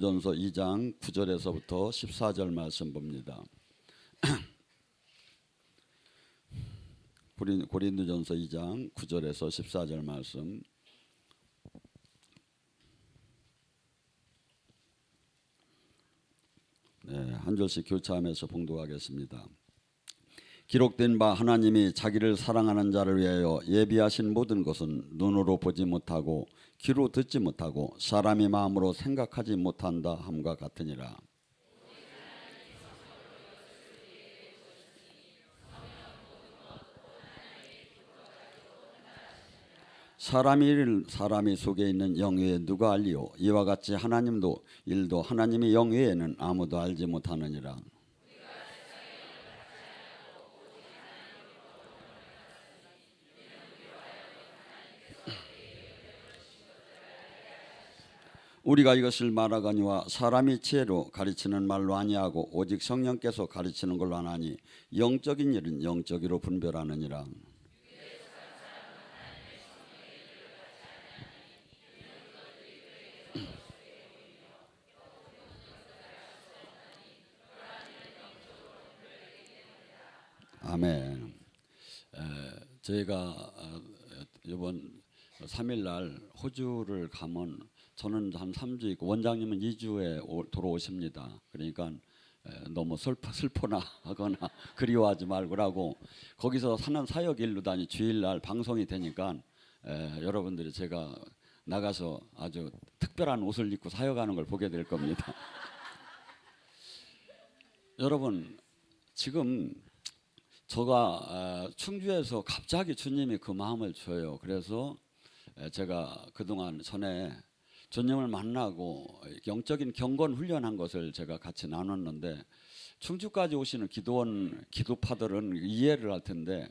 전서 2장 9절에서부터 14절 말씀 봅니다. 고린도전서 2장 9절에서 14절 말씀. 한 절씩 교차하면서 봉독하겠습니다. 기록된 바 하나님이 자기를 사랑하는 자를 위하여 예비하신 모든 것은 눈으로 보지 못하고 귀로 듣지 못하고 사람이 마음으로 생각하지 못한다 함과 같으니라. 사람이 속에 있는 영 외에 누가 알리요? 이와 같이 하나님도 일도 하나님의 영 외에는 아무도 알지 못하느니라. 우리가 이것을 말하거니와 사람이 지혜로 가르치는 말로 아니하고 오직 성령께서 가르치는 걸로 하나니 영적인 일은 영적으로 분별하느니라. 아멘. 저희가 이번 3일날 호주를 가면 저는 한 3주 있고 원장님은 2주에 돌아오십니다. 그러니까 너무 슬퍼나 하거나 그리워하지 말고라고 거기서 사는 사역 일루단이 주일날 방송이 되니까 여러분들이 제가 나가서 아주 특별한 옷을 입고 사역하는 걸 보게 될 겁니다. 여러분 지금 제가 충주에서 갑자기 주님이 그 마음을 줘요. 그래서 제가 그동안 전에 주님을 만나고 영적인 경건 훈련한 것을 제가 같이 나눴는데 충주까지 오시는 기도파들은 이해를 할 텐데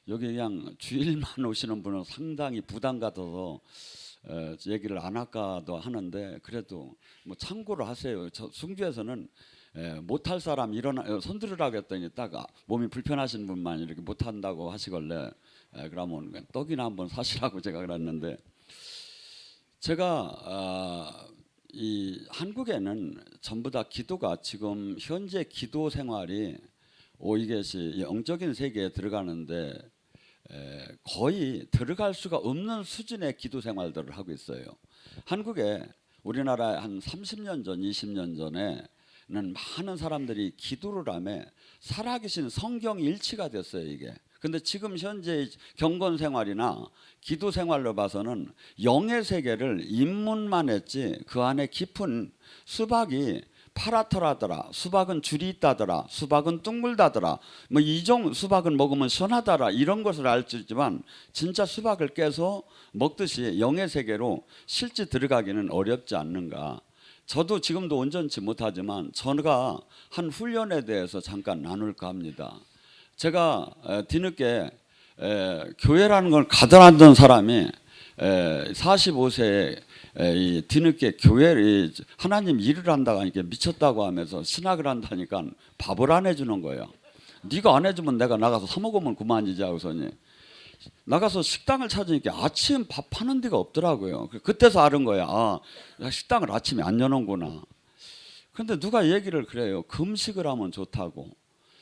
여기 그냥 주일만 오시는 분은 상당히 부담 같아서 얘기를 안 할까도 하는데 그래도 뭐 참고를 하세요. 충주에서는 못할 사람 손 들으라고 했더니 딱 몸이 불편하신 분만 이렇게 못한다고 하시길래 그러면 떡이나 한번 사시라고 제가 그랬는데 제가 이 한국에는 전부 다 기도가 지금 현재 기도 생활이 이것이 영적인 세계에 들어가는데 거의 들어갈 수가 없는 수준의 기도 생활들을 하고 있어요. 한국에 우리나라에 한 30년 전, 20년 전에는 많은 사람들이 기도를 하며 살아계신 성경이 일치가 됐어요. 이게. 근데 지금 현재 경건 생활이나 기도 생활로 봐서는 영의 세계를 입문만 했지 그 안에 깊은 수박이 파랗더라더라, 수박은 줄이 있다더라, 수박은 둥글다더라, 뭐 이종 수박은 먹으면 선하더라 이런 것을 알 수 있지만 진짜 수박을 깨서 먹듯이 영의 세계로 실제 들어가기는 어렵지 않는가. 저도 지금도 온전치 못하지만 제가 한 훈련에 대해서 잠깐 나눌까 합니다. 제가 뒤늦게 교회라는 걸 가다놨던 사람이 45세에 이 뒤늦게 교회를 하나님 일을 한다고 하니까 미쳤다고 하면서 신학을 한다니까 밥을 안 해주는 거예요. 네가 안 해주면 내가 나가서 사 먹으면 그만이지 하고서니 나가서 식당을 찾으니까 아침 밥 파는 데가 없더라고요. 그때서 알은 거야. 식당을 아침에 안 여는구나. 그런데 누가 얘기를 그래요. 금식을 하면 좋다고.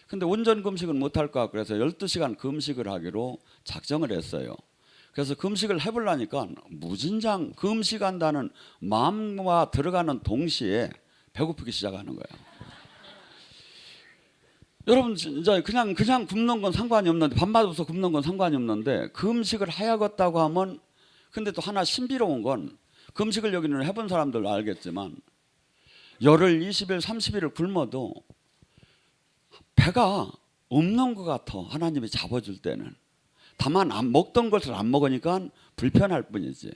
근데 온전 금식은 못할 것 같고 그래서 12시간 금식을 하기로 작정을 했어요. 그래서 금식을 해보려니까 무진장 금식한다는 마음과 들어가는 동시에 배고프기 시작하는 거예요. 여러분 이제 그냥 굶는 건 상관이 없는데 밥맛없어 굶는 건 상관이 없는데 금식을 해야겠다고 하면 근데 또 하나 신비로운 건 금식을 여기는 해본 사람들 알겠지만 열흘 20일 30일을 굶어도 배가 없는 것 같아. 하나님이 잡아줄 때는. 다만 안 먹던 것을 안 먹으니까 불편할 뿐이지.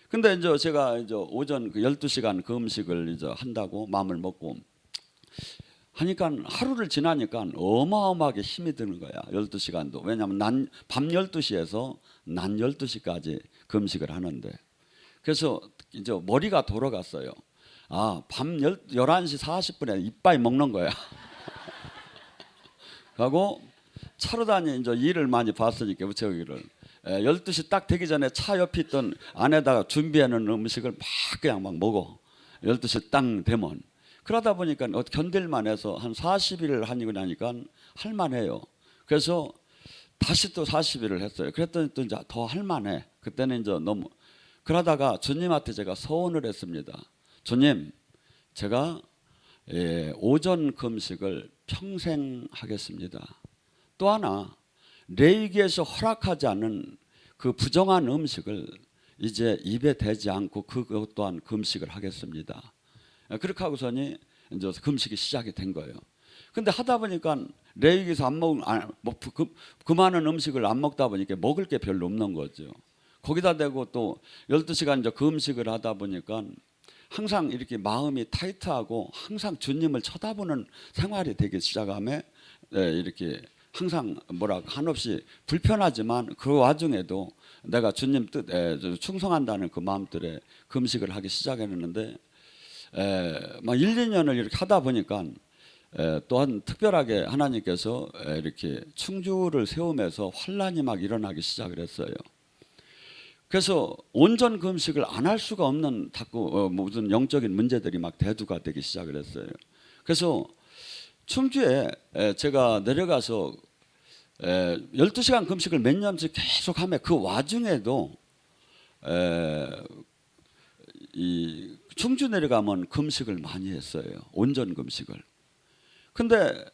근데 이제 제가 이제 오전 12시간 금식을 이제 한다고 마음을 먹고 하니까 하루를 지나니까 어마어마하게 힘이 드는 거야. 12시간도. 왜냐하면 밤 12시에서 낮 12시까지 금식을 하는데. 그래서 이제 머리가 돌아갔어요. 밤 11시 40분에 이빨 먹는 거야. 하고 차로 다니 이제 일을 많이 봤으니까 우체국을 12시 딱 되기 전에 차 옆에 있던 안에다가 준비해 놓은 음식을 막 그냥 막 먹어. 12시 땅 되면. 그러다 보니까 견딜만 해서 한 40일을 하니고 나니까 할만해요. 그래서 다시 또 40일을 했어요. 그랬더니 또 이제 더 할만해. 그때는 이제 너무 그러다가 주님한테 제가 서원을 했습니다. 주님, 제가 오전 금식을 평생 하겠습니다. 또 하나 레위기에서 허락하지 않은 그 부정한 음식을 이제 입에 대지 않고 그것 또한 금식을 하겠습니다. 그렇게 하고서니 이제 금식이 시작이 된 거예요. 근데 하다 보니까 레위기에서 그 많은 음식을 안 먹다 보니까 먹을 게 별로 없는 거죠. 거기다 대고 또 12시간 이제 금식을 하다 보니까 항상 이렇게 마음이 타이트하고 항상 주님을 쳐다보는 생활이 되기 시작하며 이렇게 항상 뭐랄까 한없이 불편하지만 그 와중에도 내가 주님 뜻에 충성한다는 그 마음들에 금식을 하기 시작했는데 막 1, 2년을 이렇게 하다 보니까 또한 특별하게 하나님께서 이렇게 충주를 세우면서 환란이 막 일어나기 시작을 했어요. 그래서 온전 금식을 안 할 수가 없는 자꾸 무슨 영적인 문제들이 막 대두가 되기 시작을 했어요. 그래서 충주에 제가 내려가서 12시간 금식을 몇 년씩 계속 하며 그 와중에도 이 충주 내려가면 금식을 많이 했어요. 온전 금식을. 근데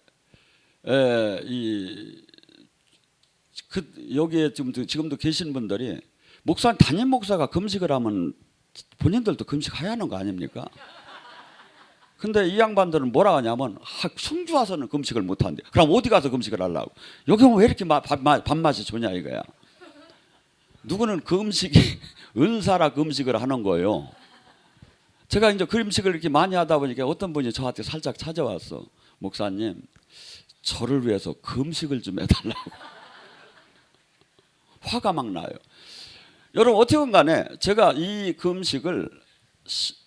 여기에 지금도 계신 분들이 담임 목사가 금식을 하면 본인들도 금식해야 하는 거 아닙니까? 근데 이 양반들은 뭐라 하냐면 충주 와서는 금식을 못 한대. 그럼 어디 가서 금식을 하려고? 여기 오면 왜 이렇게 밥맛이 좋냐 이거야. 누구는 금식이 은사라 금식을 하는 거예요. 제가 이제 금식을 이렇게 많이 하다 보니까 어떤 분이 저한테 살짝 찾아왔어. 목사님, 저를 위해서 금식을 좀 해달라고. 화가 막 나요. 여러분 어떻게든 간에 제가 이 금식을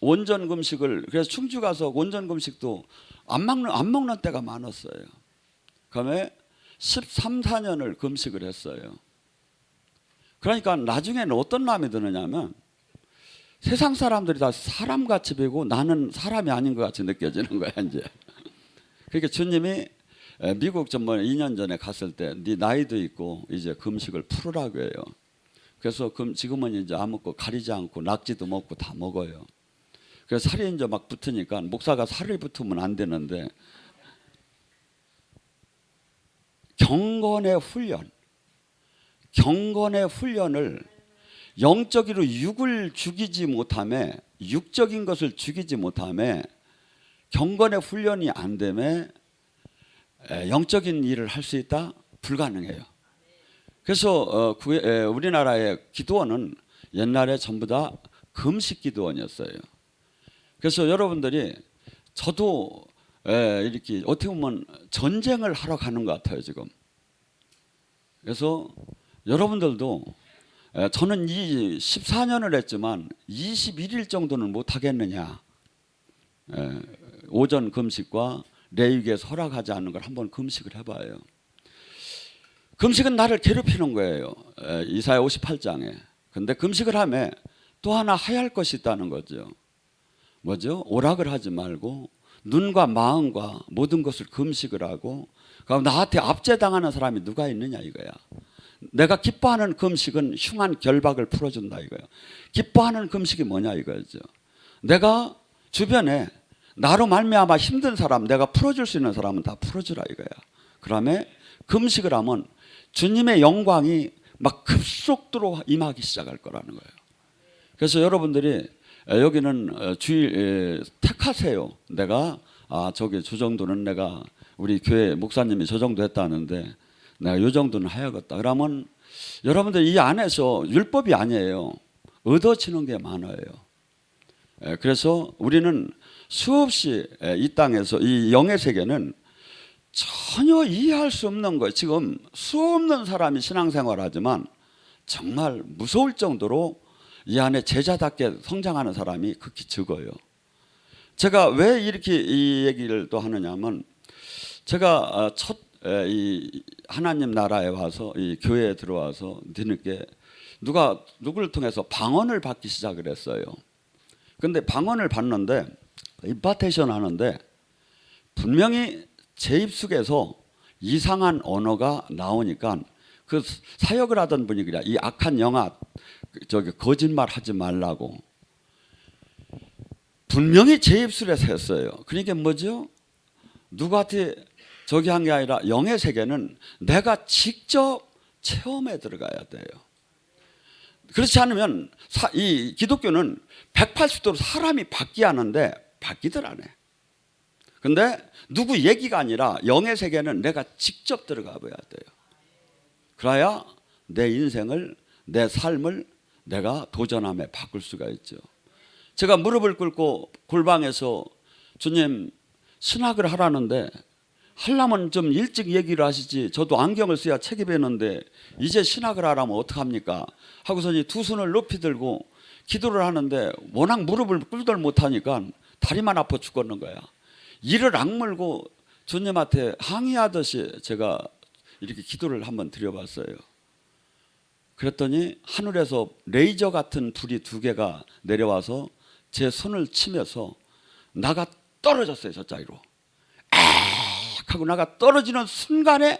온전 금식을 그래서 충주 가서 온전 금식도 안 먹는 때가 많았어요. 그다음에 13, 14년을 금식을 했어요. 그러니까 나중에는 어떤 마음이 드느냐면 세상 사람들이 다 사람같이 배고 나는 사람이 아닌 것 같이 느껴지는 거야 이제. 그러니까 주님이 미국 전번에 2년 전에 갔을 때 네 나이도 있고 이제 금식을 풀으라고 해요. 그래서 지금은 이제 아무것도 가리지 않고 낙지도 먹고 다 먹어요. 그래서 살이 이제 막 붙으니까 목사가 살이 붙으면 안 되는데 경건의 훈련을 영적으로 육을 죽이지 못하며 육적인 것을 죽이지 못하며 경건의 훈련이 안 되면 영적인 일을 할 수 있다? 불가능해요. 그래서 우리나라의 기도원은 옛날에 전부 다 금식 기도원이었어요. 그래서 여러분들이 저도 이렇게 어떻게 보면 전쟁을 하러 가는 것 같아요 지금. 그래서 여러분들도 저는 이 14년을 했지만 21일 정도는 못 하겠느냐. 오전 금식과 레위기에서 허락하지 않는 걸 한번 금식을 해봐요. 금식은 나를 괴롭히는 거예요. 이사야 58장에. 근데 금식을 하면 또 하나 하야할 것이 있다는 거죠. 뭐죠? 오락을 하지 말고 눈과 마음과 모든 것을 금식을 하고 그럼 나한테 압제당하는 사람이 누가 있느냐 이거야. 내가 기뻐하는 금식은 흉한 결박을 풀어준다 이거야. 기뻐하는 금식이 뭐냐 이거죠. 내가 주변에 나로 말미암아 힘든 사람 내가 풀어줄 수 있는 사람은 다 풀어주라 이거야. 그러면 금식을 하면 주님의 영광이 막 급속도로 임하기 시작할 거라는 거예요. 그래서 여러분들이 여기는 주일 택하세요. 내가 저기 저 정도는 내가 우리 교회 목사님이 저 정도 했다는데 내가 이 정도는 해야겠다. 그러면 여러분들 이 안에서 율법이 아니에요. 얻어지는 게 많아요. 그래서 우리는 수없이 이 땅에서 이 영의 세계는 전혀 이해할 수 없는 거예요. 지금 수없는 사람이 신앙생활하지만 정말 무서울 정도로 이 안에 제자답게 성장하는 사람이 극히 적어요. 제가 왜 이렇게 이 얘기를 또 하느냐면 제가 이 하나님 나라에 와서 이 교회에 들어와서 뒤늦게 누구를 통해서 방언을 받기 시작을 했어요. 근데 방언을 받는데 임파테이션 하는데 분명히 제 입속에서 이상한 언어가 나오니까 그 사역을 하던 분이 그래, 이 악한 영아 저기 거짓말 하지 말라고 분명히 제 입술에서 했어요. 그러니까 뭐죠? 누구한테 저기 한 게 아니라 영의 세계는 내가 직접 체험에 들어가야 돼요. 그렇지 않으면 이 기독교는 180도로 사람이 바뀌게 하는데 바뀌들 안 해. 근데 누구 얘기가 아니라 영의 세계는 내가 직접 들어가 봐야 돼요. 그래야 내 인생을, 내 삶을 내가 도전함에 바꿀 수가 있죠. 제가 무릎을 꿇고 골방에서 주님 신학을 하라는데 하려면 좀 일찍 얘기를 하시지, 저도 안경을 써야 책이 배는데 이제 신학을 하라면 어떡합니까 하고서 두 손을 높이 들고 기도를 하는데 워낙 무릎을 꿇들 못하니까 다리만 아파 죽겠는 거야. 이를 악물고 주님한테 항의하듯이 제가 이렇게 기도를 한번 드려봤어요. 그랬더니 하늘에서 레이저 같은 불이 2개가 내려와서 제 손을 치면서 나가 떨어졌어요. 저짜리로 하고 나가 떨어지는 순간에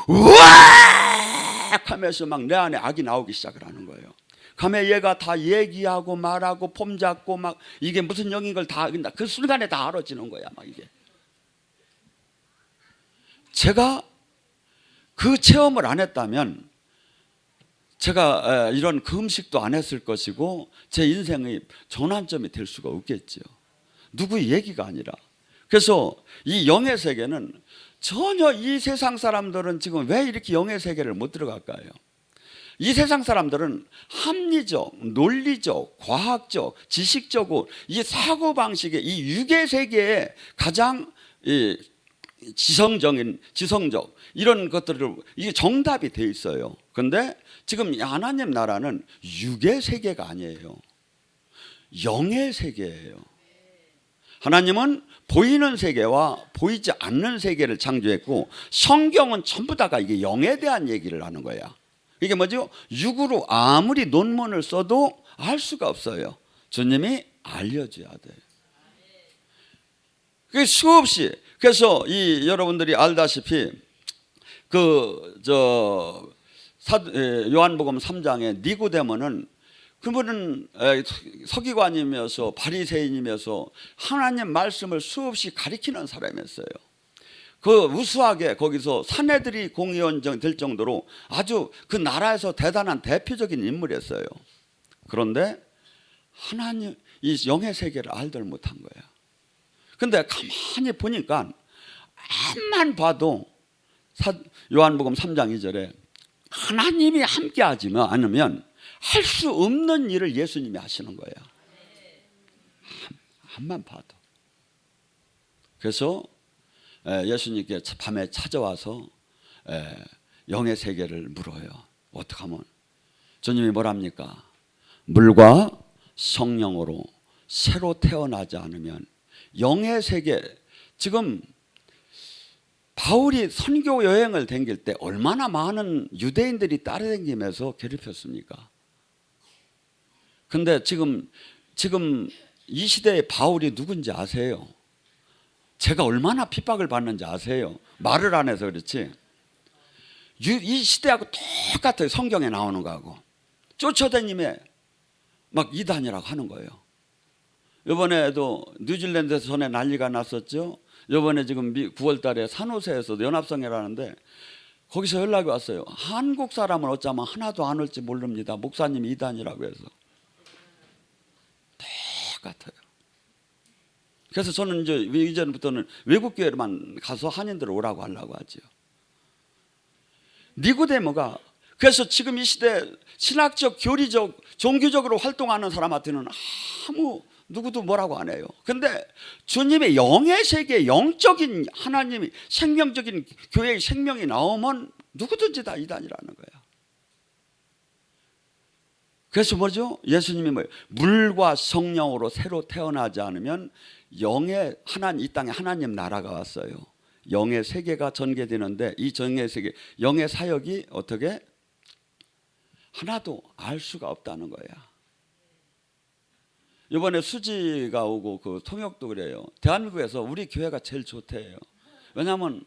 우악 하면서 막 내 안에 악이 나오기 시작을 하는 거예요. 가면 얘가 다 얘기하고 말하고 폼 잡고 막 이게 무슨 영인 걸 다 그 순간에 다 알아지는 거야. 막 이게 제가 그 체험을 안 했다면 제가 이런 금식도 안 했을 것이고 제 인생의 전환점이 될 수가 없겠죠. 누구의 얘기가 아니라. 그래서 이 영의 세계는 전혀 이 세상 사람들은 지금 왜 이렇게 영의 세계를 못 들어갈까요? 이 세상 사람들은 합리적, 논리적, 과학적, 지식적으로 이 사고방식의 이 유괴 세계에 가장 지성적 이런 것들을 이게 정답이 돼 있어요. 그런데 지금 하나님 나라는 유괴 세계가 아니에요. 영의 세계예요. 하나님은 보이는 세계와 보이지 않는 세계를 창조했고 성경은 전부 다가 이게 영에 대한 얘기를 하는 거야. 이게 뭐죠? 육으로 아무리 논문을 써도 알 수가 없어요. 주님이 알려줘야 돼요. 그게 수없이. 그래서 여러분들이 알다시피 요한복음 3장에 니고데모는 그분은 서기관이면서 바리새인이면서 하나님 말씀을 수없이 가리키는 사람이었어요. 그 우수하게 거기서 사내들이 공의원 될 정도로 아주 그 나라에서 대단한 대표적인 인물이었어요. 그런데 하나님 이 영의 세계를 알들 못한 거예요. 근데 가만히 보니까 암만 봐도 요한복음 3장 2절에 하나님이 함께하지 않으면 할 수 없는 일을 예수님이 하시는 거예요. 암만 봐도. 그래서 예수님께 밤에 찾아와서 영의 세계를 물어요. 어떻게 하면? 주님이 뭐랍니까? 물과 성령으로 새로 태어나지 않으면 영의 세계. 지금 바울이 선교 여행을 다닐 때 얼마나 많은 유대인들이 따라다니면서 괴롭혔습니까? 근데 지금 이 시대의 바울이 누군지 아세요? 제가 얼마나 핍박을 받는지 아세요? 말을 안 해서 그렇지. 이 시대하고 똑같아요. 성경에 나오는 거하고. 쫓아다니며 막 이단이라고 하는 거예요. 이번에도 뉴질랜드에서 전에 난리가 났었죠. 이번에 지금 9월 달에 산호세에서 연합성회라는데 거기서 연락이 왔어요. 한국 사람은 어쩌면 하나도 안 올지 모릅니다. 목사님이 이단이라고 해서. 똑같아요. 그래서 저는 이제부터는 외국 교회로만 가서 한인들을 오라고 하려고 하죠. 니고데모가 그래서 지금 이 시대 신학적, 교리적, 종교적으로 활동하는 사람한테는 아무 누구도 뭐라고 안 해요. 근데 주님의 영의 세계, 영적인 하나님이 생명적인 교회의 생명이 나오면 누구든지 다 이단이라는 거야. 그래서 뭐죠? 예수님이 뭐예요? 물과 성령으로 새로 태어나지 않으면 영의 이 땅에 하나님 나라가 왔어요. 영의 세계가 전개되는데 이 영의 세계, 영의 사역이 어떻게? 하나도 알 수가 없다는 거야. 이번에 수지가 오고 그 통역도 그래요. 대한민국에서 우리 교회가 제일 좋대요. 왜냐하면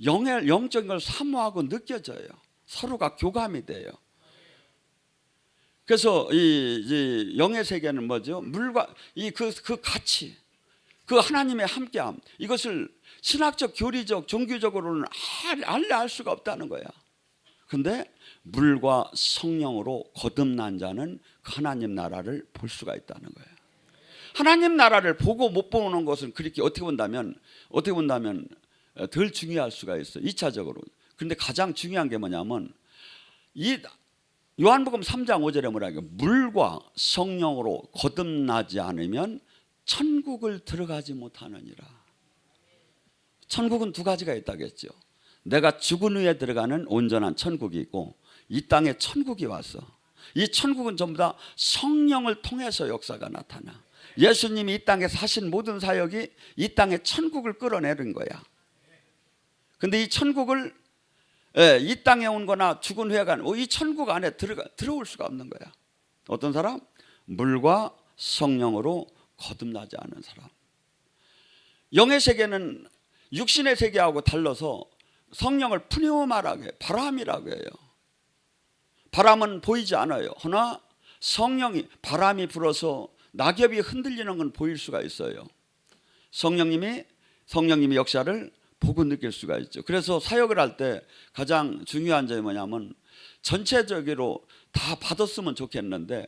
영적인 걸 사모하고 느껴져요. 서로가 교감이 돼요. 그래서 이 영의 세계는 뭐죠? 물과 그 가치, 그 하나님의 함께함, 이것을 신학적, 교리적, 종교적으로는 알 수가 없다는 거야. 근데 물과 성령으로 거듭난 자는 그 하나님 나라를 볼 수가 있다는 거예요. 하나님 나라를 보고 못 보는 것은 그렇게 어떻게 본다면 덜 중요할 수가 있어요. 2차적으로. 그런데 가장 중요한 게 뭐냐면 이 요한복음 3장 5절에 뭐라고? 물과 성령으로 거듭나지 않으면 천국을 들어가지 못하느니라. 천국은 두 가지가 있다겠죠. 내가 죽은 후에 들어가는 온전한 천국이 있고, 이 땅에 천국이 왔어. 이 천국은 전부 다 성령을 통해서 역사가 나타나. 예수님이 이 땅에 사신 모든 사역이 이 땅에 천국을 끌어내는 거야. 근데 이 천국을 이 땅에 온 거나 죽은 후에 가는 이 천국 안에 들어올 수가 없는 거야. 어떤 사람? 물과 성령으로 거듭나지 않은 사람. 영의 세계는 육신의 세계하고 달라서 성령을 푸니오마라고 해요. 바람이라고 해요. 바람은 보이지 않아요. 그러나 바람이 불어서 낙엽이 흔들리는 건 보일 수가 있어요. 성령님이 역사를 보고 느낄 수가 있죠. 그래서 사역을 할 때 가장 중요한 점이 뭐냐면 전체적으로 다 받았으면 좋겠는데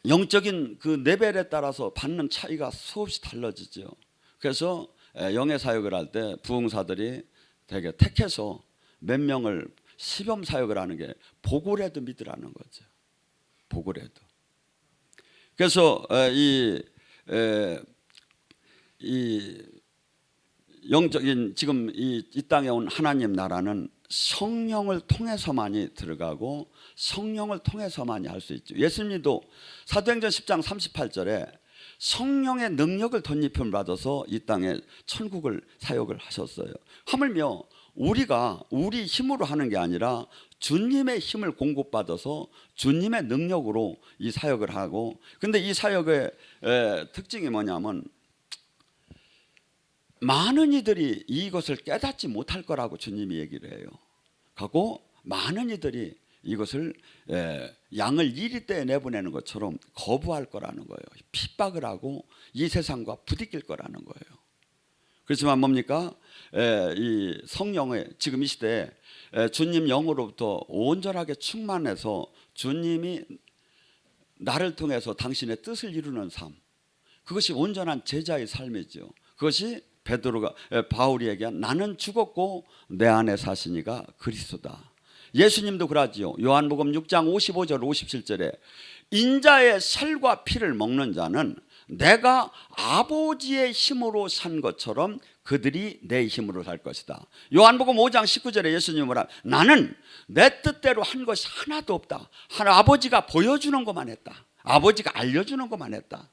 영적인 그 레벨에 따라서 받는 차이가 수없이 달라지죠. 그래서 영의 사역을 할 때 부흥사들이 되게 택해서 몇 명을 시범 사역을 하는 게 보고라도 믿으라는 거죠. 보고라도. 그래서 이 영적인 지금 이 땅에 온 하나님 나라는 성령을 통해서만이 들어가고 성령을 통해서만이 할 수 있죠. 예수님도 사도행전 10장 38절에 성령의 능력을 덧입힘을 받아서 이 땅에 천국을 사역을 하셨어요. 하물며 우리가 우리 힘으로 하는 게 아니라 주님의 힘을 공급받아서 주님의 능력으로 이 사역을 하고, 근데 이 사역의 특징이 뭐냐면 많은 이들이 이것을 깨닫지 못할 거라고 주님이 얘기를 해요. 하고 많은 이들이 이것을 양을 1리 때에 내보내는 것처럼 거부할 거라는 거예요. 핍박을 하고 이 세상과 부딪힐 거라는 거예요. 그렇지만 뭡니까? 이 성령의 지금 이 시대에 주님 영으로부터 온전하게 충만해서 주님이 나를 통해서 당신의 뜻을 이루는 삶, 그것이 온전한 제자의 삶이죠. 그것이 바울이 얘기한 나는 죽었고 내 안에 사시니가 그리스도다. 예수님도 그러지요. 요한복음 6장 55절 57절에 인자의 살과 피를 먹는 자는 내가 아버지의 힘으로 산 것처럼 그들이 내 힘으로 살 것이다. 요한복음 5장 19절에 예수님이 뭐라? 나는 내 뜻대로 한 것이 하나도 없다. 아버지가 보여주는 것만 했다. 아버지가 알려주는 것만 했다.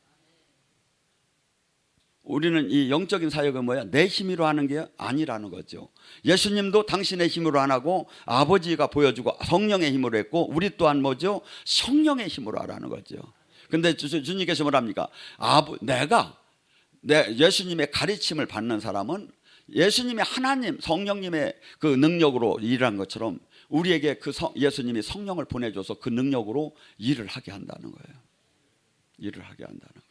우리는 이 영적인 사역은 뭐야? 내 힘으로 하는 게 아니라는 거죠. 예수님도 당신의 힘으로 안 하고 아버지가 보여주고 성령의 힘으로 했고, 우리 또한 뭐죠? 성령의 힘으로 하라는 거죠. 근데 주님께서 뭐랍니까? 예수님의 가르침을 받는 사람은 예수님의 하나님 성령님의 그 능력으로 일한 것처럼 우리에게 예수님이 성령을 보내줘서 그 능력으로 일을 하게 한다는 거예요. 일을 하게 한다는 거예요.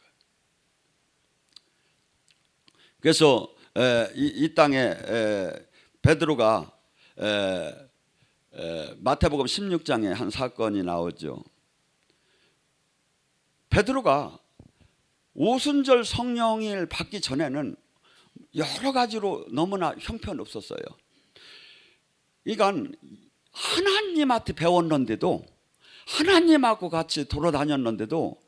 그래서 이 땅에 베드로가 마태복음 16장에 한 사건이 나오죠. 베드로가 오순절 성령을 받기 전에는 여러 가지로 너무나 형편없었어요. 그러니까 하나님한테 배웠는데도, 하나님하고 같이 돌아다녔는데도,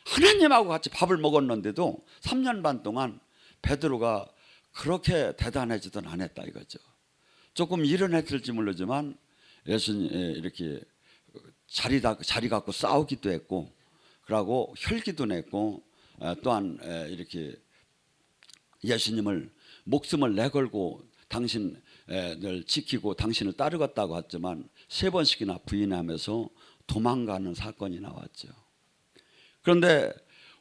하나님하고 같이 밥을 먹었는데도 3년 반 동안 베드로가 그렇게 대단하지도 않았다 이거죠. 조금 일은 했을지 모르지만 예수님 이렇게 자리 갖고 싸우기도 했고, 그러고 혈기도 냈고, 또한 이렇게 예수님을 목숨을 내걸고 당신을 지키고 당신을 따르겠다고 했지만 3번씩이나 부인하면서 도망가는 사건이 나왔죠. 그런데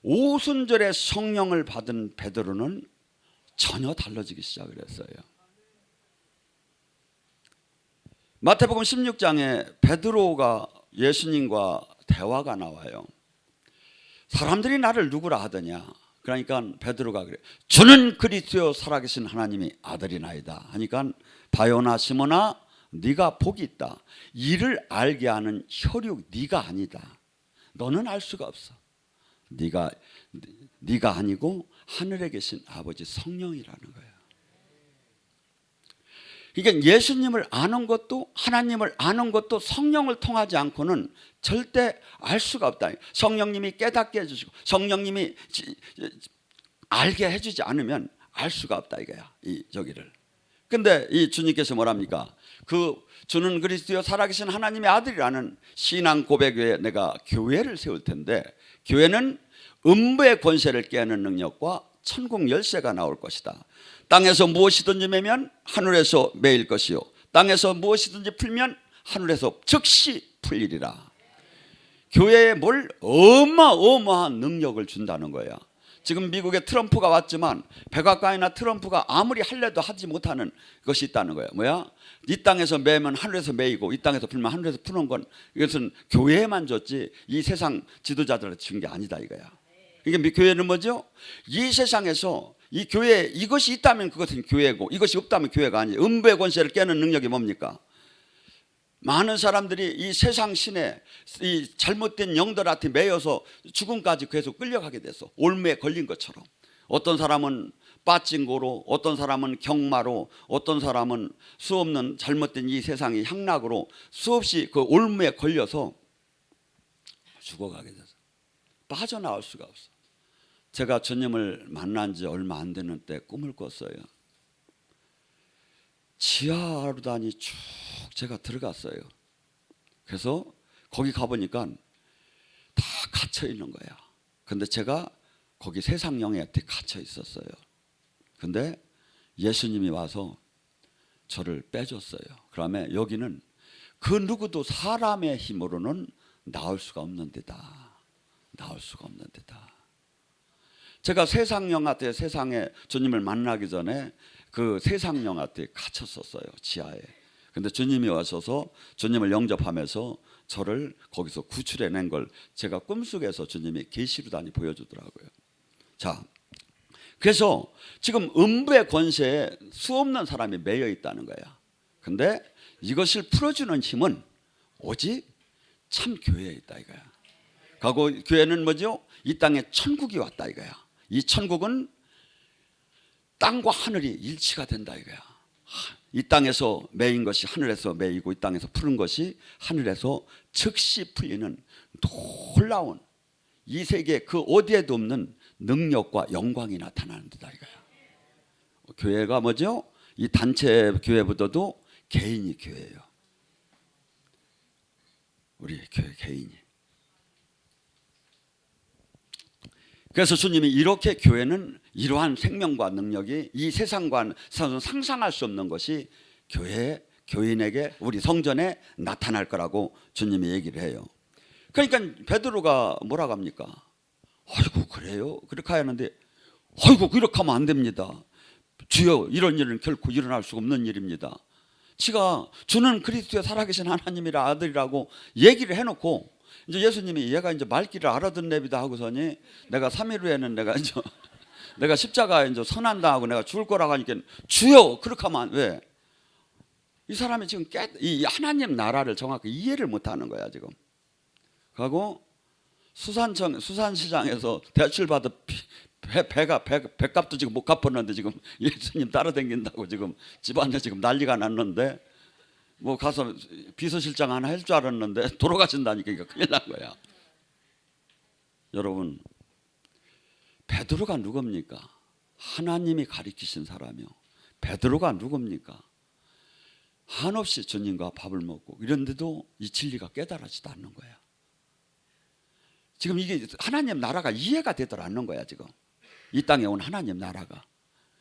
오순절에 성령을 받은 베드로는 전혀 달라지기 시작을 했어요. 마태복음 16장에 베드로가 예수님과 대화가 나와요. 사람들이 나를 누구라 하더냐. 그러니까 베드로가 그래. 주는 그리스도 살아계신 하나님의 아들이나이다 하니까 바요나 시몬아 네가 복이 있다. 이를 알게 하는 혈육 네가 아니다. 너는 알 수가 없어. 네가 아니고 하늘에 계신 아버지 성령이라는 거예요. 그러니까 예수님을 아는 것도 하나님을 아는 것도 성령을 통하지 않고는 절대 알 수가 없다. 성령님이 깨닫게 해주시고 성령님이 알게 해주지 않으면 알 수가 없다 이거야. 이 저기를. 근데 이 주님께서 뭐랍니까? 그 주는 그리스도여 살아계신 하나님의 아들이라는 신앙 고백 외에 내가 교회를 세울 텐데 교회는 음부의 권세를 깨는 능력과 천국 열쇠가 나올 것이다. 땅에서 무엇이든지 매면 하늘에서 매일 것이요 땅에서 무엇이든지 풀면 하늘에서 즉시 풀리리라. 교회에 뭘 어마어마한 능력을 준다는 거야. 지금 미국에 트럼프가 왔지만 백악관이나 트럼프가 아무리 할래도 하지 못하는 것이 있다는 거야. 뭐야? 이 땅에서 매면 하늘에서 매이고 이 땅에서 풀면 하늘에서 푸는 건 이것은 교회에만 줬지 이 세상 지도자들한테 준 게 아니다 이거야. 그러니까 교회는 뭐죠? 이 세상에서 이 교회 이것이 있다면 그것은 교회고 이것이 없다면 교회가 아니에요. 음부의 권세를 깨는 능력이 뭡니까? 많은 사람들이 이 세상 신에 이 잘못된 영들한테 매여서 죽음까지 계속 끌려가게 돼서 올무에 걸린 것처럼 어떤 사람은 빠찡고로 어떤 사람은 경마로 어떤 사람은 수없는 잘못된 이 세상의 향락으로 수없이 그 올무에 걸려서 죽어가게 돼서 빠져나올 수가 없어. 제가 주님을 만난 지 얼마 안 되는 때 꿈을 꿨어요. 지하로단이 쭉 제가 들어갔어요. 그래서 거기 가보니까 다 갇혀 있는 거야. 근데 제가 거기 세상 영에한테 갇혀 있었어요. 근데 예수님이 와서 저를 빼줬어요. 그러면 여기는 그 누구도 사람의 힘으로는 나올 수가 없는 데다. 나올 수가 없는 데다. 제가 세상 영한테 세상에 주님을 만나기 전에 그 세상 영한테 갇혔었어요. 지하에. 근데 주님이 와셔서 주님을 영접하면서 저를 거기서 구출해낸 걸 제가 꿈속에서 주님이 계시로 다니 보여주더라고요. 자, 그래서 지금 음부의 권세에 수없는 사람이 매여 있다는 거야. 근데 이것을 풀어주는 힘은 오직 참 교회에 있다 이거야. 그리고 교회는 뭐죠? 이 땅에 천국이 왔다 이거야. 이 천국은 땅과 하늘이 일치가 된다 이거야. 이 땅에서 매인 것이 하늘에서 매이고 이 땅에서 푸는 것이 하늘에서 즉시 풀리는 놀라운 이 세계 그 어디에도 없는 능력과 영광이 나타나는 데다 이거야. 교회가 뭐죠? 이 단체 교회보다도 개인이 교회예요. 우리 교회 개인이. 그래서 주님이 이렇게 교회는 이러한 생명과 능력이 이 세상과는 상상할 수 없는 것이 교인에게 우리 성전에 나타날 거라고 주님이 얘기를 해요. 그러니까 베드로가 뭐라고 합니까? 아이고 그래요? 그렇게 하는데 아이고 그렇게 하면 안 됩니다. 주여 이런 일은 결코 일어날 수가 없는 일입니다. 지가 주는 그리스도의 살아계신 하나님이라 아들이라고 얘기를 해놓고 이제 예수님이 얘가 이제 말귀를 알아듣네비다 하고서니 내가 3일 후에는 내가 십자가에 이제 선한다 하고 내가 죽을 거라고 하니까 주여 그렇게 하면 왜? 이 사람이 지금 이 하나님 나라를 정확히 이해를 못하는 거야 지금. 그리고 수산시장에서 대출 받은 배값도 지금 못 갚았는데 지금 예수님 따라다닌다고 지금 집안에 지금 난리가 났는데 뭐 가서 비서실장 하나 할 줄 알았는데 돌아가신다니까 이거 큰일 난 거야. 여러분 베드로가 누굽니까? 하나님이 가리키신 사람이요. 베드로가 누굽니까? 한없이 주님과 밥을 먹고 이런데도 이 진리가 깨달아지도 않는 거야. 지금 이게 하나님 나라가 이해가 되더라 않는 거야 지금. 이 땅에 온 하나님 나라가.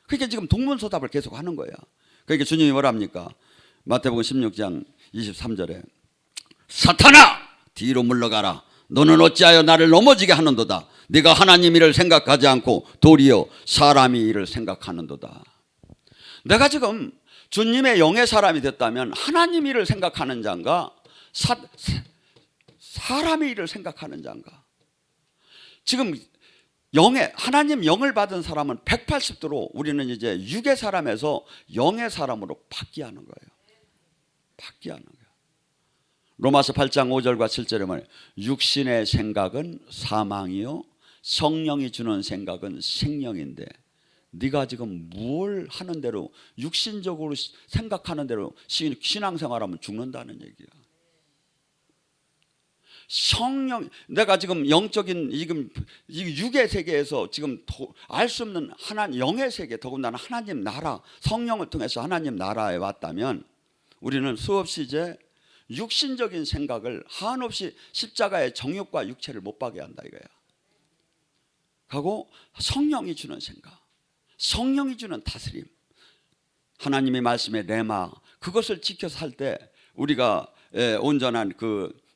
그러니까 지금 동문서답을 계속 하는 거야. 그러니까 주님이 뭐랍니까? 마태복음 16장 23절에 사탄아 뒤로 물러가라. 너는 어찌하여 나를 넘어지게 하는도다. 네가 하나님 일을 생각하지 않고 도리어 사람이 일을 생각하는도다. 내가 지금 주님의 영의 사람이 됐다면 하나님 일을 생각하는 자인가 사람의 일을 생각하는 자인가? 지금 하나님 영을 받은 사람은 180도로 우리는 이제 육의 사람에서 영의 사람으로 바뀌하는 거예요. 바뀌하는 거예요. 로마서 8장 5절과 7절에 말해요. 육신의 생각은 사망이요 성령이 주는 생각은 생명인데 네가 지금 뭘 하는 대로 육신적으로 생각하는 대로 신앙생활하면 죽는다는 얘기야. 성령, 내가 지금 영적인 지금 육의 세계에서 지금 알 수 없는 영의 세계, 더군다나 하나님 나라, 성령을 통해서 하나님 나라에 왔다면 우리는 수없이 이제 육신적인 생각을 한없이 십자가의 정욕과 육체를 못 박게 한다 이거야. 하고 성령이 주는 생각, 성령이 주는 다스림, 하나님의 말씀의 레마, 그것을 지켜서 살 때 우리가 온전한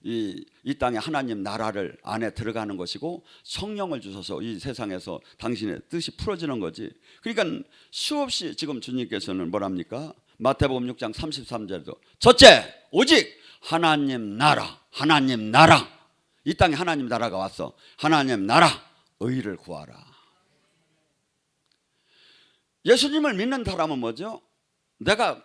이 땅에 하나님 나라를 안에 들어가는 것이고 성령을 주셔서 이 세상에서 당신의 뜻이 풀어지는 거지. 그러니까 수없이 지금 주님께서는 뭐랍니까? 마태복음 6장 33절에도 첫째 오직 하나님 나라, 하나님 나라, 이 땅에 하나님 나라가 왔어. 하나님 나라 의를 구하라. 예수님을 믿는 사람은 뭐죠? 내가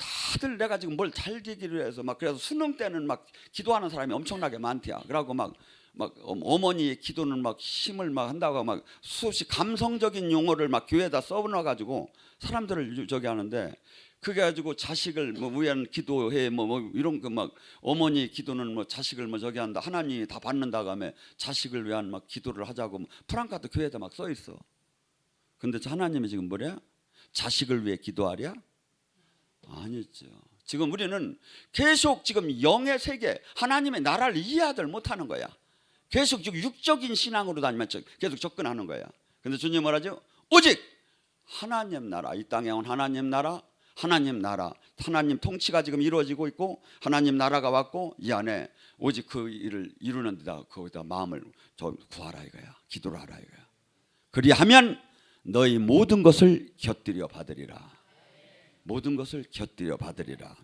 지금 뭘 잘 되기를 해서 막 그래서 수능 때는 막 기도하는 사람이 엄청나게 많대요. 그러고 막 어머니의 기도는 막 힘을 막 한다고 막 수없이 감성적인 용어를 막 교회에다 써놔 가지고 사람들을 저기 하는데 그게 가지고 자식을 위한 기도해 이런 거 막 어머니 기도는 자식을 저기 한다 하나님이 다 받는다고 하며 자식을 위한 막 기도를 하자고 프랑카도 교회에다 막 써 있어. 근데 하나님이 지금 뭐래? 자식을 위해 기도하랴? 아니죠. 지금 우리는 계속 지금 영의 세계 하나님의 나라를 이해하들 못하는 거야. 계속 육적인 신앙으로 다니면 계속 접근하는 거야. 근데 주님 뭐라죠? 오직 하나님 나라, 이 땅에 온 하나님 나라, 하나님 통치가 지금 이루어지고 있고 하나님 나라가 왔고 이 안에 오직 그 일을 이루는 데다 거기다 마음을 좀 구하라 이거야. 기도를 하라 이거야. 그리하면 너희 모든 것을 곁들여 받으리라. 모든 것을 곁들여 받으리라.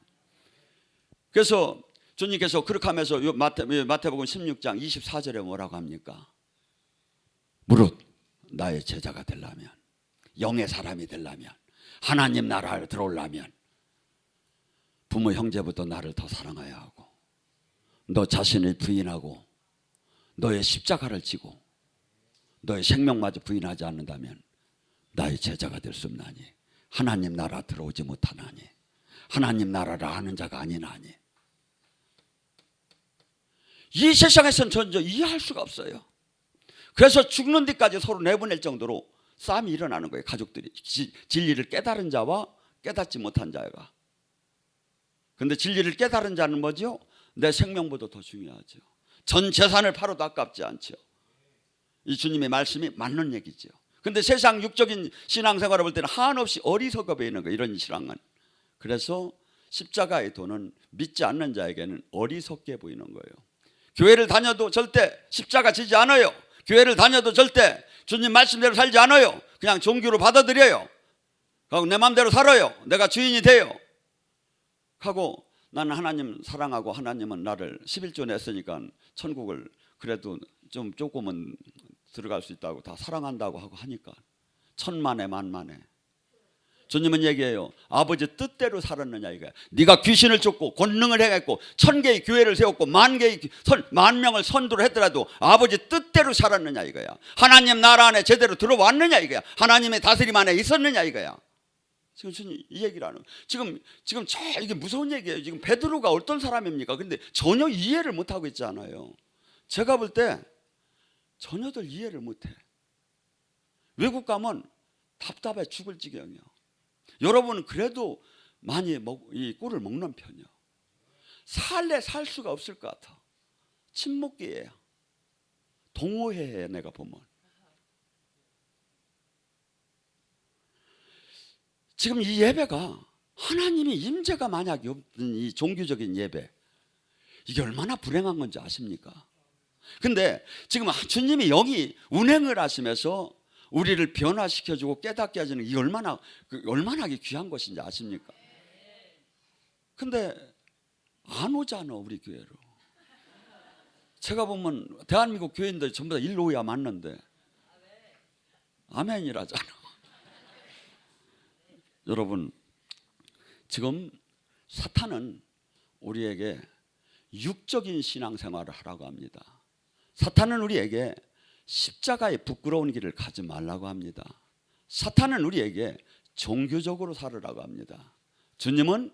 그래서 주님께서 그렇게 하면서 마태복음 16장 24절에 뭐라고 합니까? 무릇 나의 제자가 되려면, 영의 사람이 되려면, 하나님 나라를 들어오려면 부모 형제부터 나를 더 사랑해야 하고 너 자신을 부인하고 너의 십자가를 지고 너의 생명마저 부인하지 않는다면 나의 제자가 될 수 없나니 하나님 나라 들어오지 못하나니 하나님 나라를 아는 자가 아니나니. 이 세상에서는 전혀 이해할 수가 없어요. 그래서 죽는 데까지 서로 내보낼 정도로 싸움이 일어나는 거예요. 가족들이 진리를 깨달은 자와 깨닫지 못한 자가. 그런데 진리를 깨달은 자는 뭐죠? 내 생명보다 더 중요하죠. 전 재산을 팔아도 아깝지 않죠. 이 주님의 말씀이 맞는 얘기죠. 근데 세상 육적인 신앙생활을 볼 때는 한없이 어리석어 보이는 거예요. 이런 신앙은. 그래서 십자가의 도는 믿지 않는 자에게는 어리석게 보이는 거예요. 교회를 다녀도 절대 십자가 지지 않아요. 교회를 다녀도 절대 주님 말씀대로 살지 않아요. 그냥 종교로 받아들여요. 하고 내 마음대로 살아요. 내가 주인이 돼요. 하고 나는 하나님 사랑하고 하나님은 나를 11조 냈으니까 천국을 그래도 좀 조금은 들어갈 수 있다고 다 사랑한다고 하고 하니까 천만에 만만에 주님은 얘기해요. 아버지 뜻대로 살았느냐 이거야. 네가 귀신을 쫓고 권능을 행했고 1000개의 교회를 세웠고 10,000명을 선두를 했더라도 아버지 뜻대로 살았느냐 이거야. 하나님 나라 안에 제대로 들어왔느냐 이거야. 하나님의 다스림 안에 있었느냐 이거야. 지금 주님 이 얘기를 하는 지금 이게 무서운 얘기예요. 지금 베드로가 어떤 사람입니까? 근데 전혀 이해를 못하고 있잖아요. 제가 볼 때 전혀들 이해를 못해. 외국 가면 답답해 죽을 지경이요. 여러분은 그래도 많이 이 꿀을 먹는 편이요. 살래 살 수가 없을 것 같아. 침묵기예요. 동호회에 내가 보면. 지금 이 예배가 하나님의 임재가 만약에 없는 이 종교적인 예배, 이게 얼마나 불행한 건지 아십니까? 근데 지금 주님이 영이 운행을 하시면서 우리를 변화시켜주고 깨닫게 하시는 이 얼마나 귀한 것인지 아십니까? 근데 안 오잖아, 우리 교회로. 제가 보면 대한민국 교인들 전부 다 일로 오야 맞는데 아멘이라잖아. 여러분, 지금 사탄은 우리에게 육적인 신앙생활을 하라고 합니다. 사탄은 우리에게 십자가의 부끄러운 길을 가지 말라고 합니다. 사탄은 우리에게 종교적으로 살으라고 합니다. 주님은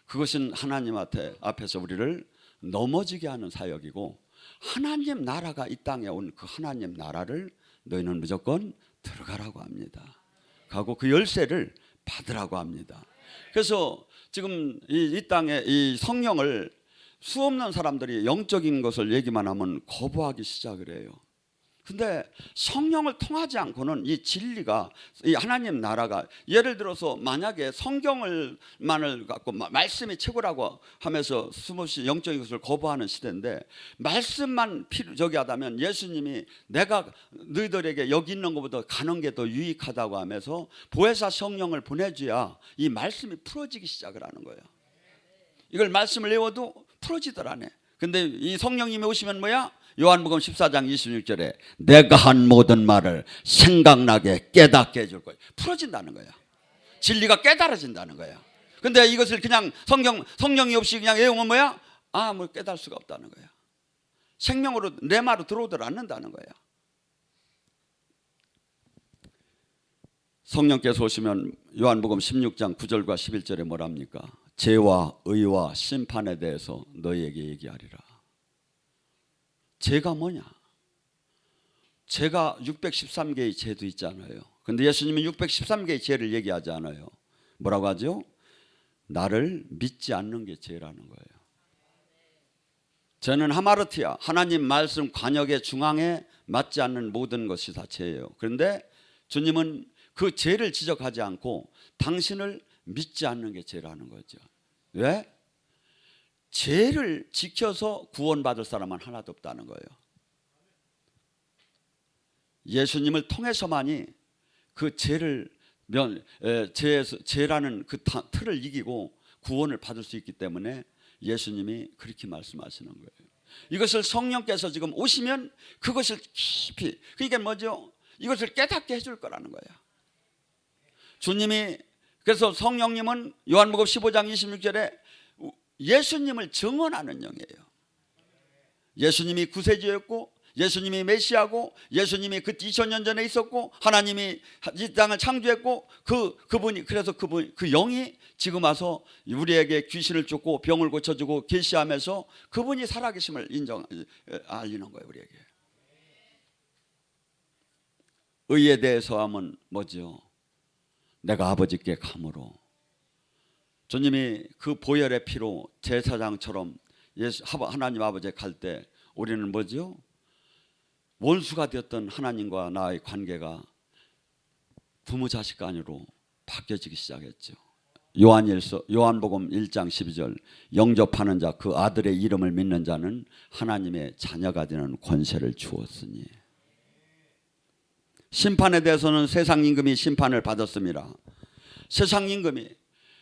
그것은 하나님 앞에서 우리를 넘어지게 하는 사역이고, 하나님 나라가 이 땅에 온 그 하나님 나라를 너희는 무조건 들어가라고 합니다. 가고 그 열쇠를 받으라고 합니다. 그래서 지금 이 땅에 이 성령을 수없는 사람들이 영적인 것을 얘기만 하면 거부하기 시작을 해요. 근데 성령을 통하지 않고는 이 진리가, 이 하나님 나라가, 예를 들어서 만약에 성경을만을 갖고 말씀이 최고라고 하면서 수없이 영적인 것을 거부하는 시대인데, 말씀만 하다면 예수님이 내가 너희들에게 여기 있는 것보다 가는 게 더 유익하다고 하면서 보혜사 성령을 보내줘야 이 말씀이 풀어지기 시작을 하는 거예요. 이걸 말씀을 외워도 풀어지들 않아. 근데 이 성령님이 오시면 뭐야? 요한복음 14장 26절에 내가 한 모든 말을 생각나게 깨닫게 해줄 거예요. 풀어진다는 거야. 진리가 깨달아진다는 거야. 근데 이것을 그냥 성령이 없이 그냥 외우면 뭐야? 뭐 깨달을 수가 없다는 거야. 생명으로 내 말로 들어오들 않는다는 거야. 성령께서 오시면 요한복음 16장 9절과 11절에 뭐랍니까? 죄와 의와 심판에 대해서 너희에게 얘기하리라. 죄가 뭐냐? 죄가 613개의 죄도 있잖아요. 근데 예수님은 613개의 죄를 얘기하지 않아요. 뭐라고 하죠? 나를 믿지 않는 게 죄라는 거예요. 죄는 하마르티아, 하나님 말씀 관역의 중앙에 맞지 않는 모든 것이 다 죄예요. 그런데 주님은 그 죄를 지적하지 않고 당신을 믿지 않는 게 죄라는 거죠. 왜? 죄를 지켜서 구원받을 사람은 하나도 없다는 거예요. 예수님을 통해서만이 그 죄라는 그 틀을 이기고 구원을 받을 수 있기 때문에 예수님이 그렇게 말씀하시는 거예요. 이것을 성령께서 지금 오시면 그것을 깊이, 그러니까 뭐죠? 이것을 깨닫게 해줄 거라는 거예요. 주님이, 그래서 성령님은 요한복음 15장 26절에 예수님을 증언하는 영이에요. 예수님이 구세주였고, 예수님이 메시아고, 예수님이 그 2000년 전에 있었고, 하나님이 이 땅을 창조했고, 그분이, 그래서 그 영이 지금 와서 우리에게 귀신을 쫓고 병을 고쳐주고 계시하면서 그분이 살아계심을 알리는 거예요, 우리에게. 의에 대해서 하면 뭐죠? 내가 아버지께 감으로. 주님이 그 보혈의 피로 제사장처럼 하나님 아버지에 갈 때 우리는 뭐죠? 원수가 되었던 하나님과 나의 관계가 부모 자식 간으로 바뀌어지기 시작했죠. 요한복음 1장 12절 영접하는 자 그 아들의 이름을 믿는 자는 하나님의 자녀가 되는 권세를 주었으니. 심판에 대해서는 세상 임금이 심판을 받았습니다. 세상 임금이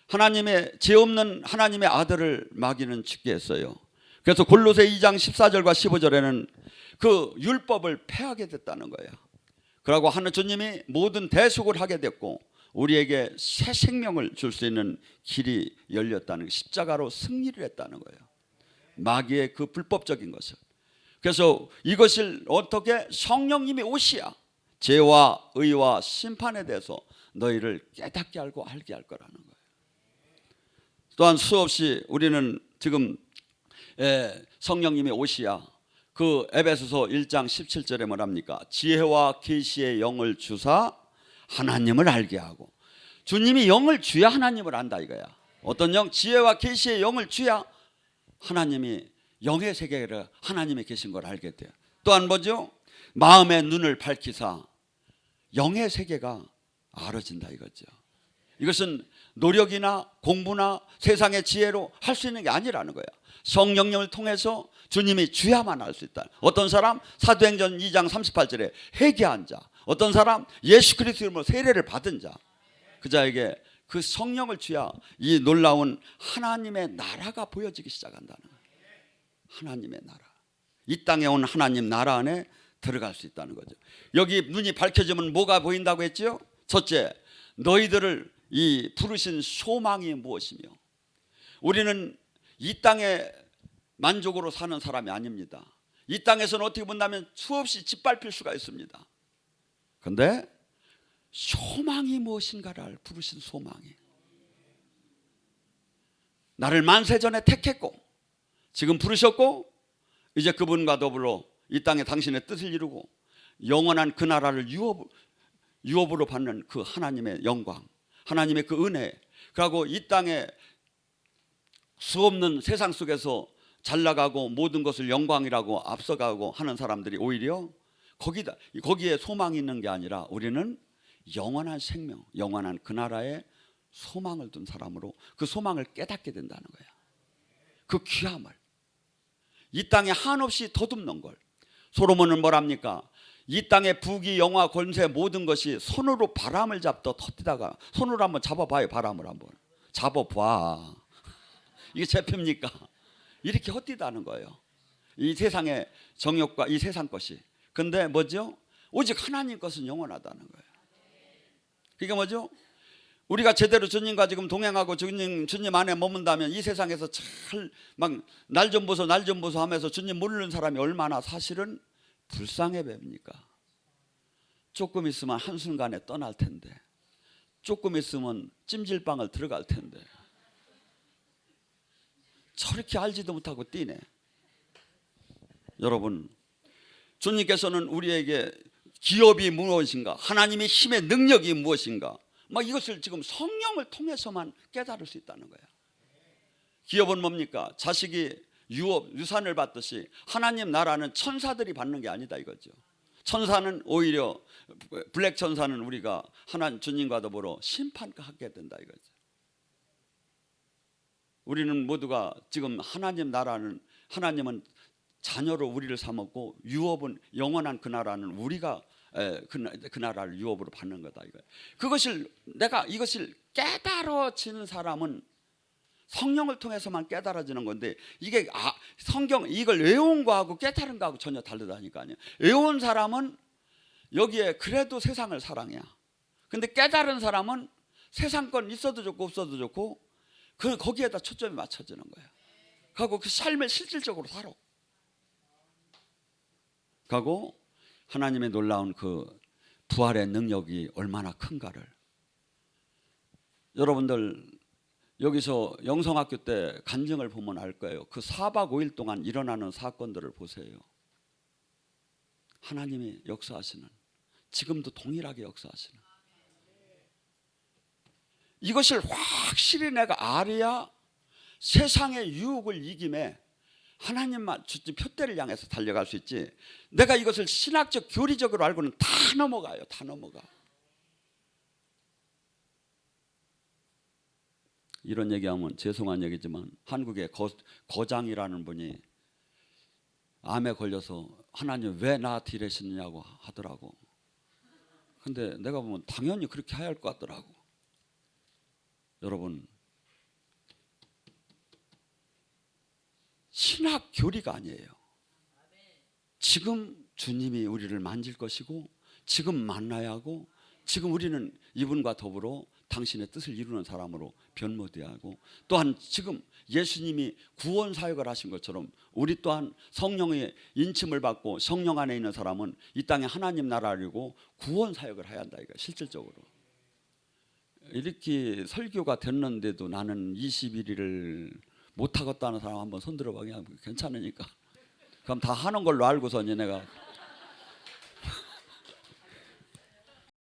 하나님의 죄 없는 하나님의 아들을 마귀는 죽게 했어요. 그래서 골로새 2장 14절과 15절에는 그 율법을 폐하게 됐다는 거예요. 그러고 하는 주님이 모든 대속을 하게 됐고 우리에게 새 생명을 줄 수 있는 길이 열렸다는, 십자가로 승리를 했다는 거예요. 마귀의 그 불법적인 것을. 그래서 이것을 어떻게 성령님이 오시야 죄와 의와 심판에 대해서 너희를 깨닫게 알고 알게 할 거라는 거예요. 또한 수없이 우리는 지금 성령님이 오시야 그 에베소서 1장 17절에 뭐랍니까? 지혜와 계시의 영을 주사 하나님을 알게 하고. 주님이 영을 주야 하나님을 안다 이거야. 어떤 영? 지혜와 계시의 영을 주야 하나님이 영의 세계를 하나님이 계신 걸 알게 돼요. 또한 뭐죠? 마음의 눈을 밝히사 영의 세계가 알아진다 이거죠. 이것은 노력이나 공부나 세상의 지혜로 할 수 있는 게 아니라는 거야. 성령님을 통해서 주님이 주야만 알 수 있다. 어떤 사람 사도행전 2장 38절에 회개한 자, 어떤 사람 예수 그리스도 이름으로 세례를 받은 자, 그 자에게 그 성령을 주야 이 놀라운 하나님의 나라가 보여지기 시작한다는 거예요. 하나님의 나라, 이 땅에 온 하나님 나라 안에 들어갈 수 있다는 거죠. 여기 눈이 밝혀지면 뭐가 보인다고 했죠? 첫째, 너희들을 이 부르신 소망이 무엇이며, 우리는 이 땅에 만족으로 사는 사람이 아닙니다. 이 땅에서는 어떻게 본다면 수없이 짓밟힐 수가 있습니다. 그런데 소망이 무엇인가를 부르신 소망이, 나를 만세전에 택했고 지금 부르셨고 이제 그분과 더불어 이 땅에 당신의 뜻을 이루고 영원한 그 나라를 유업으로 받는 그 하나님의 영광, 하나님의 그 은혜, 그리고 이 땅에 수없는 세상 속에서 잘 나가고 모든 것을 영광이라고 앞서가고 하는 사람들이 오히려 거기에 소망이 있는 게 아니라 우리는 영원한 생명, 영원한 그 나라에 소망을 둔 사람으로 그 소망을 깨닫게 된다는 거야. 그 귀함을, 이 땅에 한없이 더듬는 걸. 솔로몬은 뭐랍니까? 이 땅의 부귀 영화 권세 모든 것이 손으로 바람을 잡더 터뜨다가, 손으로 한번 잡아봐요. 바람을 한번 잡아봐. 이게 잡힙니까? 이렇게 헛디다는 거예요. 이 세상의 정욕과 이 세상 것이. 근데 뭐죠? 오직 하나님 것은 영원하다는 거예요. 그게 뭐죠? 우리가 제대로 주님과 지금 동행하고 주님 안에 머문다면 이 세상에서 잘 막 날 좀 보소 날 좀 보소 하면서 주님 모르는 사람이 얼마나 사실은 불쌍해 봅니까? 조금 있으면 한순간에 떠날 텐데, 조금 있으면 찜질방을 들어갈 텐데 저렇게 알지도 못하고 뛰네. 여러분, 주님께서는 우리에게 기업이 무엇인가, 하나님의 힘의 능력이 무엇인가, 막 이것을 지금 성령을 통해서만 깨달을 수 있다는 거야. 기업은 뭡니까? 자식이 유산을 받듯이 하나님 나라는 천사들이 받는 게 아니다 이거죠. 천사는 오히려, 블랙 천사는 우리가 주님과 더불어 심판하게 된다 이거죠. 우리는 모두가 지금 하나님 나라는, 하나님은 자녀로 우리를 삼았고 유업은, 영원한 그 나라는 우리가 그 나라를 유업으로 받는 거다 이거예요. 이것을 깨달아지는 사람은 성령을 통해서만 깨달아지는 건데, 이게 성경 이걸 외운 거하고 깨달은 거하고 전혀 다르다니까요. 외운 사람은 여기에 그래도 세상을 사랑해. 근데 깨달은 사람은 세상 건 있어도 좋고 없어도 좋고 거기에다 초점이 맞춰지는 거예요. 그리고 그 삶을 실질적으로 살아. 그리고 하나님의 놀라운 그 부활의 능력이 얼마나 큰가를, 여러분들 여기서 영성학교 때 간증을 보면 알 거예요. 그 4박 5일 동안 일어나는 사건들을 보세요. 하나님이 역사하시는, 지금도 동일하게 역사하시는, 이것을 확실히 내가 알아야 세상의 유혹을 이김에 하나님만 표대를 향해서 달려갈 수 있지, 내가 이것을 신학적 교리적으로 알고는 다 넘어가요. 다 넘어가. 이런 얘기하면 죄송한 얘기지만 한국의 거장이라는 분이 암에 걸려서 하나님 왜 나한테 이러시느냐고 하더라고. 근데 내가 보면 당연히 그렇게 해야 할 것 같더라고. 여러분, 신학 교리가 아니에요. 지금 주님이 우리를 만질 것이고, 지금 만나야 하고, 지금 우리는 이분과 더불어 당신의 뜻을 이루는 사람으로 변모되어야 하고, 또한 지금 예수님이 구원 사역을 하신 것처럼 우리 또한 성령의 인침을 받고 성령 안에 있는 사람은 이 땅에 하나님 나라를 이루고 구원 사역을 해야 한다 이거. 실질적으로 이렇게 설교가 됐는데도 나는 21일을 못하겠다는 사람 한번 손 들어봐. 그냥 괜찮으니까. 그럼 다 하는 걸로 알고서 내가